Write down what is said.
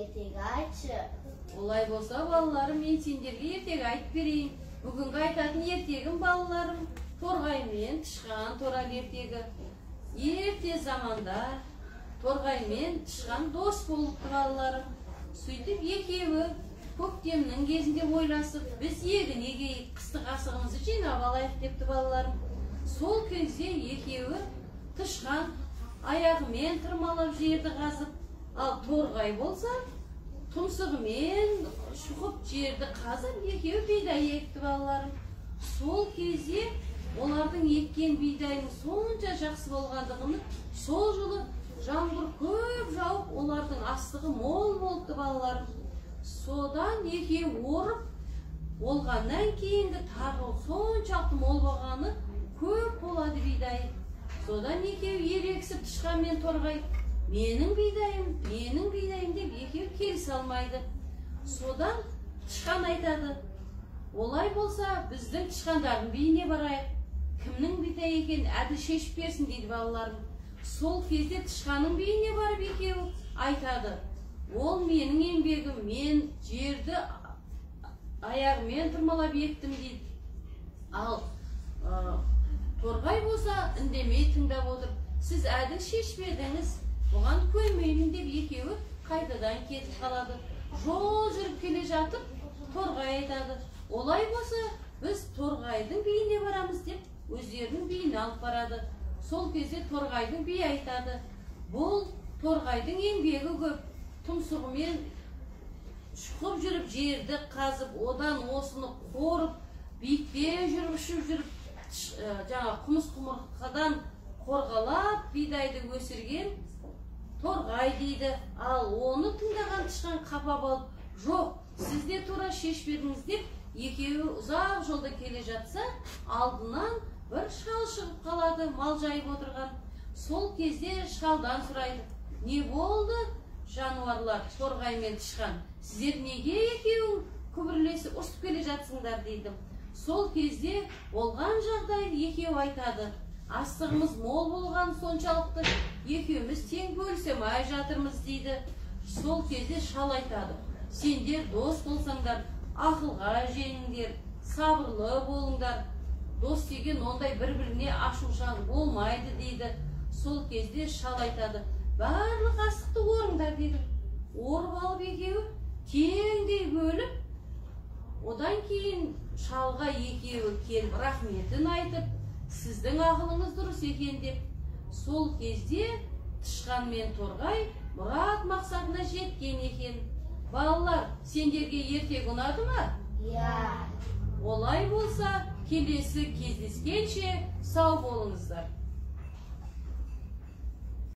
ертегі айтшы. Олай болса, балаларым, мен сендерге ертегі айтып берейін. Бүгінгі айтатын ертегім, балаларым, торғай мен тышқан туралы ертегі. Ерте заманда торғай мен тышқан дос болыпты, балаларым. Сөйтіп екеуі көктемнің кезінде ойласып, біз егін егейік, қыстық асығымызды жинап алайық депті, балаларым. Сол кезде екеуі тышқан аяғымен тырмалап жерді қазып, ал торғай болса тұмсығымен шұқып жерді қазып, екеуі бидай екті, балаларым. Сол кезде олардың еккен бидайының сонша жақсы болғандығını, сол жылы жаңбыр көп жауып, олардың астығы мол болыпты, балаларым. Содан екеуі орып, болғаннан кейінгі тағы соншалықты мол болғаны көп болады бидай. Содан екеуі ерегісіп тышқан мен торғай, менің бидайым деп екеуі келісе алмайды. Содан тышқан айтады, олай болса біздің тышқандардың биіне барайық, кімнің бидай екенін әділ шешіп берсін дейді, балаларым. Сол кезде тышқанның биіне барып екеуі айтады, ол менің еңбегім, мен жерді аяғымен тырмалап ектім дейді. Ал торғай болса үндемей тыңдап отыр, сіз әділ шешпедіңіз, бұған көнбеймін деп екеуі қайтадан кетіп қалады. Жол жүріп келе жатып, торғай айтады, олай болса біз торғайдың биіне барамыз деп, өздерінің биіне алып барады. Сол кезде торғайдың би айтады, бұл торғайдың еңбегі көп, тұмсығымен шұқып жүріп жерді қазып, одан осыны қорып, биікте жүріп, ұшып жүріп, жаңа құмыс құмырсқадан қорғалап бидайды өсірген торғай дейді. Ал оны тыңдаған тышқан қапа болып, жоқ, сіз де тура шешпедіңіз деп, екеуі ұзақ жолда келе жатса, алдынан бір шал шығып қалады, мал жайып отырған. Сол кезде шалдан сұрайды, не болды, жануарлар, торғай мен тышқан, сіздер неге екеуің күбірлесіп ұрсып келе жатсыңдар дейді. Сол кезде болған жағдай екеуі айтады, астығымыз мол болған соншалықты екеуміз тең бөлісе алмай жатырмыз дейді. Сол кезде шал айтады, сендер дос болсаңдар, ақылға жеңіңдер, сабырлы болыңдар, дос деген ондай бір-біріне ашушаң болмайды дейді. Сол кезде шал айтады, барлық астықты орыңдар дейді. Орып алып екеуі теңдей бөліп, одан кейін шалға екеуі келіп рахметін айтып, сіздің ақылыңыз дұрыс екен деп. Сол кезде тышқан мен торғай мұрат мақсатына жеткен екен. Балалар, сендерге ертегі ұнады ма? Иә. Олай болса, келесі кездескенше сау болыңыздар.